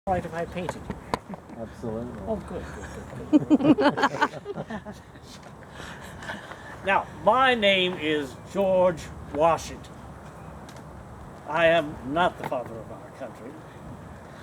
All right if I painted you? Absolutely. Oh, good. Now, my name is George Washington. I am not the father of our country.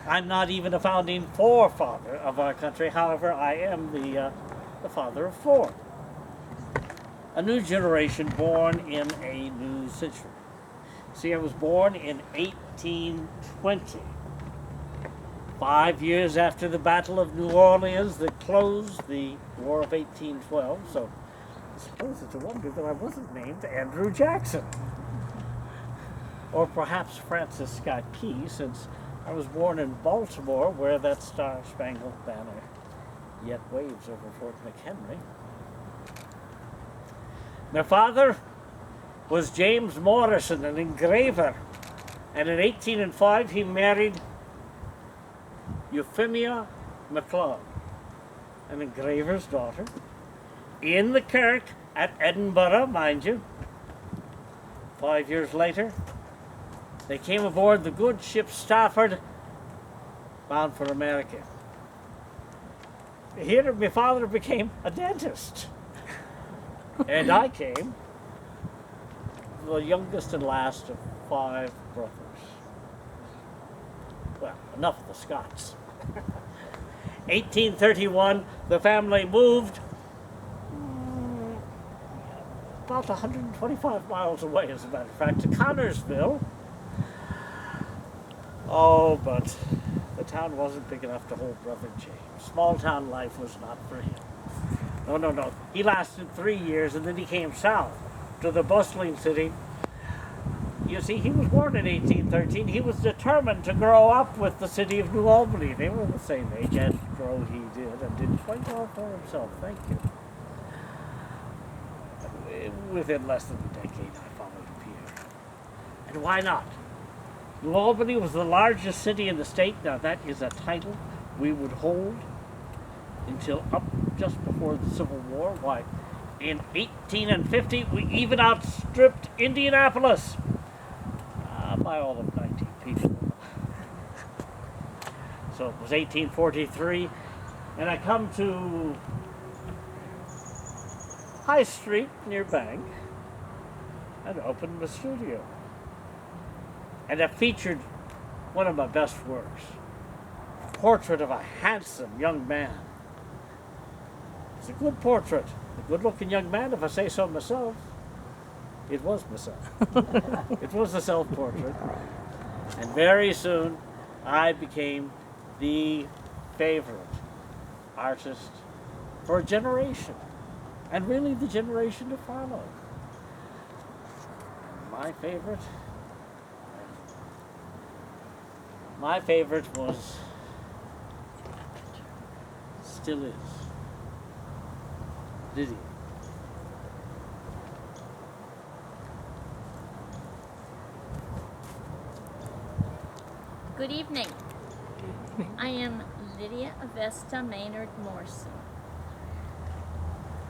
I'm not even a founding forefather of our country. However, I am the father of four. A new generation born in a new century. See, I was born in 1820. 5 years after the Battle of New Orleans that closed the War of 1812, so I suppose it's a wonder that I wasn't named Andrew Jackson. Or perhaps Francis Scott Key, since I was born in Baltimore, where that Star-Spangled Banner yet waves over Fort McHenry. My father was James Morrison, an engraver, and in 1805 he married Euphemia MacLeod, an engraver's daughter, in the kirk at Edinburgh, mind you. 5 years later, they came aboard the good ship Stafford, bound for America. Here, my father became a dentist, and I came the youngest and last of 5 brothers. Well, enough of the Scots. 1831, the family moved about 125 miles away, as a matter of fact, to Connorsville. Oh, but the town wasn't big enough to hold Brother James. Small town life was not for him. No. He lasted 3 years, and then he came south to the bustling city. You see, he was born in 1813. He was determined to grow up with the city of New Albany. They were the same age, and grow he did, and did quite well for himself. Thank you. Within less than a decade, I followed him here. And why not? New Albany was the largest city in the state. Now, that is a title we would hold until up just before the Civil War. Why, in 1850, we even outstripped Indianapolis. By all of 19 people. So it was 1843, and I come to High Street near Bank and opened my studio. And it featured one of my best works, a portrait of a handsome young man. It's a good portrait, a good-looking young man, if I say so myself. It was myself. It was a self-portrait. And very soon, I became the favorite artist for a generation. And really the generation to follow. My favorite was, still is, Lydia. Good evening. I am Lydia Avesta Maynard Morrison.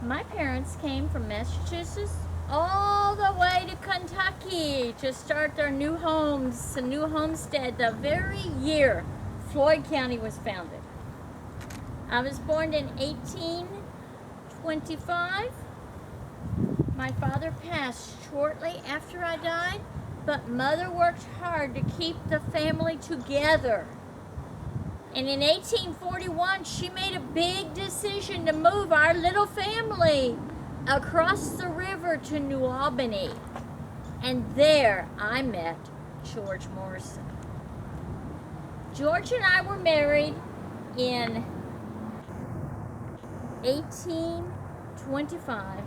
My parents came from Massachusetts all the way to Kentucky to start their new homes, a new homestead, the very year Floyd County was founded. I was born in 1825. My father passed shortly after I died, but Mother worked hard to keep the family together. And in 1841, she made a big decision to move our little family across the river to New Albany. And there I met George Morrison. George and I were married in 1825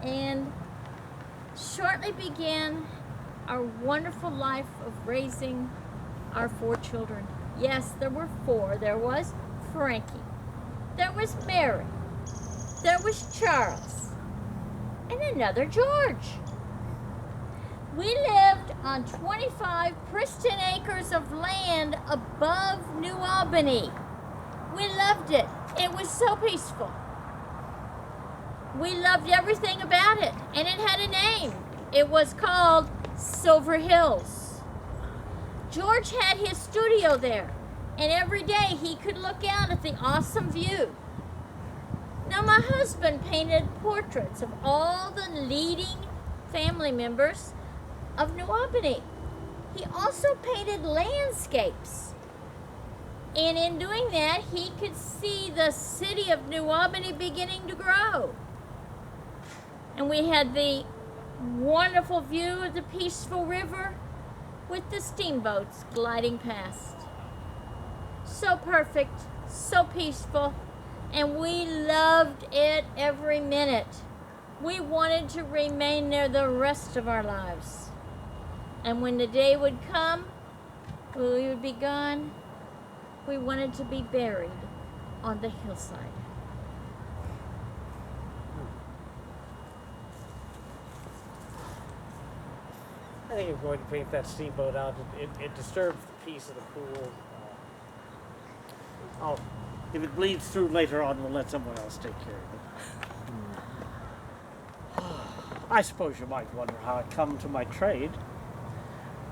and shortly began our wonderful life of raising our 4 children. Yes, there were 4. There was Frankie. There was Mary. There was Charles. And another George. We lived on 25 pristine acres of land above New Albany. We loved it. It was so peaceful. We loved everything about it, and it had a name. It was called Silver Hills. George had his studio there. And every day he could look out at the awesome view. Now my husband painted portraits of all the leading family members of New Albany. He also painted landscapes. And in doing that, he could see the city of New Albany beginning to grow. And we had the wonderful view of the peaceful river with the steamboats gliding past. So perfect, so peaceful, and we loved it every minute. We wanted to remain there the rest of our lives. And when the day would come, when we would be gone, we wanted to be buried on the hillside. I think I'm going to paint that steamboat out. It disturbs the peace of the pool. If it bleeds through later on, we'll let someone else take care of it. I suppose you might wonder how I come to my trade.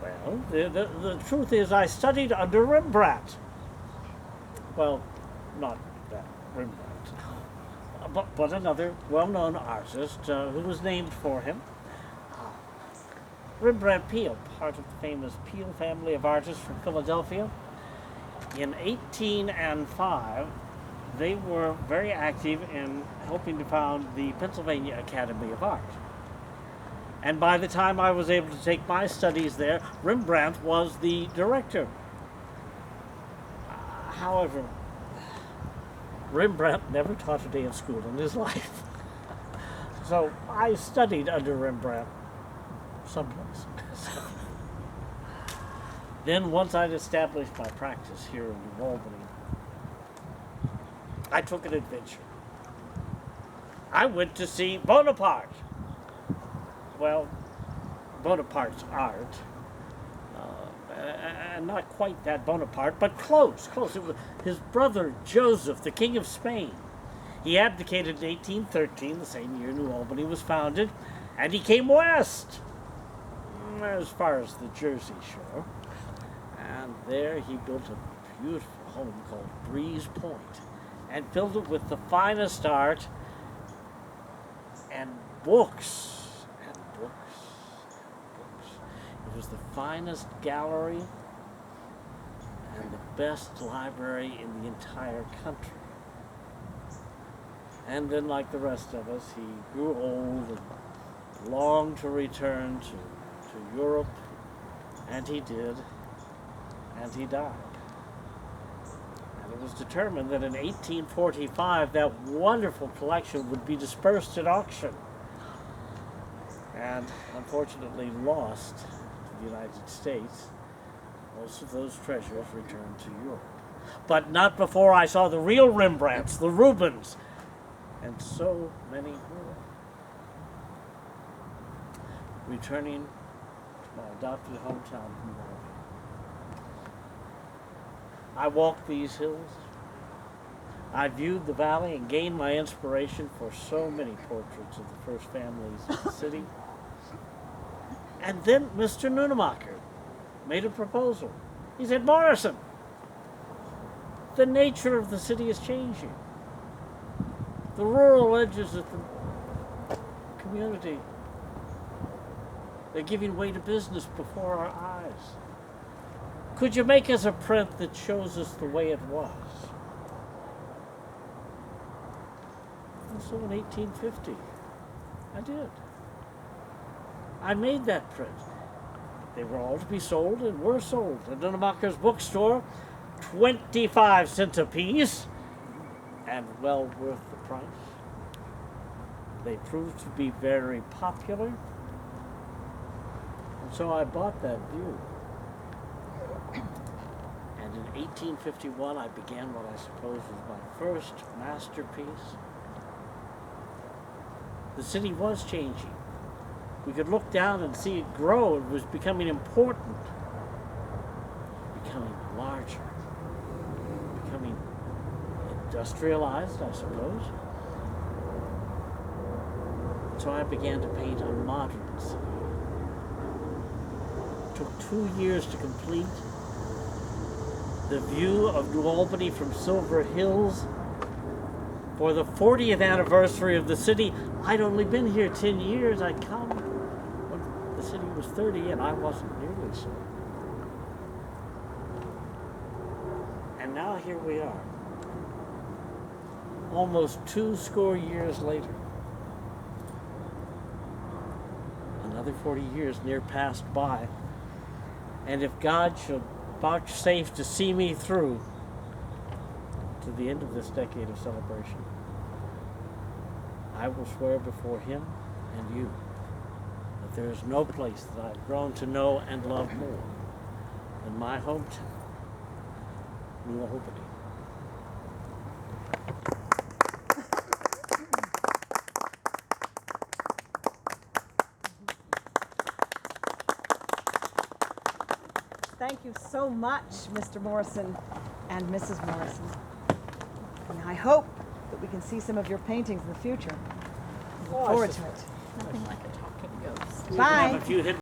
Well, the truth is I studied under Rembrandt. Well, not that Rembrandt, but another well-known artist who was named for him. Rembrandt Peale, part of the famous Peale family of artists from Philadelphia. In 1805, they were very active in helping to found the Pennsylvania Academy of Art. And by the time I was able to take my studies there, Rembrandt was the director. However, Rembrandt never taught a day of school in his life. So I studied under Rembrandt someplace. Then once I'd established my practice here in New Albany, I took an adventure. I went to see Bonaparte. Well, Bonaparte's art, and not quite that Bonaparte, but close. It was his brother Joseph, the King of Spain. He abdicated in 1813, the same year New Albany was founded, and he came west, as far as the Jersey Shore. And there he built a beautiful home called Breeze Point and filled it with the finest art and books. It was the finest gallery and the best library in the entire country. And then, like the rest of us, he grew old and longed to return to Europe, and he did, and he died. And it was determined that in 1845 that wonderful collection would be dispersed at auction, and unfortunately lost to the United States. Most of those treasures returned to Europe. But not before I saw the real Rembrandts, the Rubens, and so many more. Returning to my adopted hometown of New Albany. I walked these hills. I viewed the valley and gained my inspiration for so many portraits of the first families of the city. And then Mr. Nunemacher made a proposal. He said, "Morrison, the nature of the city is changing. The rural edges of the community, they're giving way to business before our eyes. Could you make us a print that shows us the way it was?" And so in 1850, I did. I made that print. They were all to be sold and were sold at Nunemacher's bookstore, 25 cents a piece, and well worth the price. They proved to be very popular, and so I bought that view. And in 1851, I began what I suppose was my first masterpiece. The city was changing. We could look down and see it grow. It was becoming important, becoming larger, becoming industrialized, I suppose. So I began to paint a modern city. It took 2 years to complete, the view of New Albany from Silver Hills. For the 40th anniversary of the city, I'd only been here 10 years. I'd come when the city was 30 and I wasn't nearly so. And now here we are, almost 2 years later. Another 40 years near passed by, and if God should vouchsafe to see me through to the end of this decade of celebration, I will swear before Him and you that there is no place that I've grown to know and love more than my hometown, New Albany. Thank you so much, Mr. Morrison and Mrs. Morrison. And I hope that we can see some of your paintings in the future. Look forward to it. Nothing like a talking ghost. Bye. Have a few hidden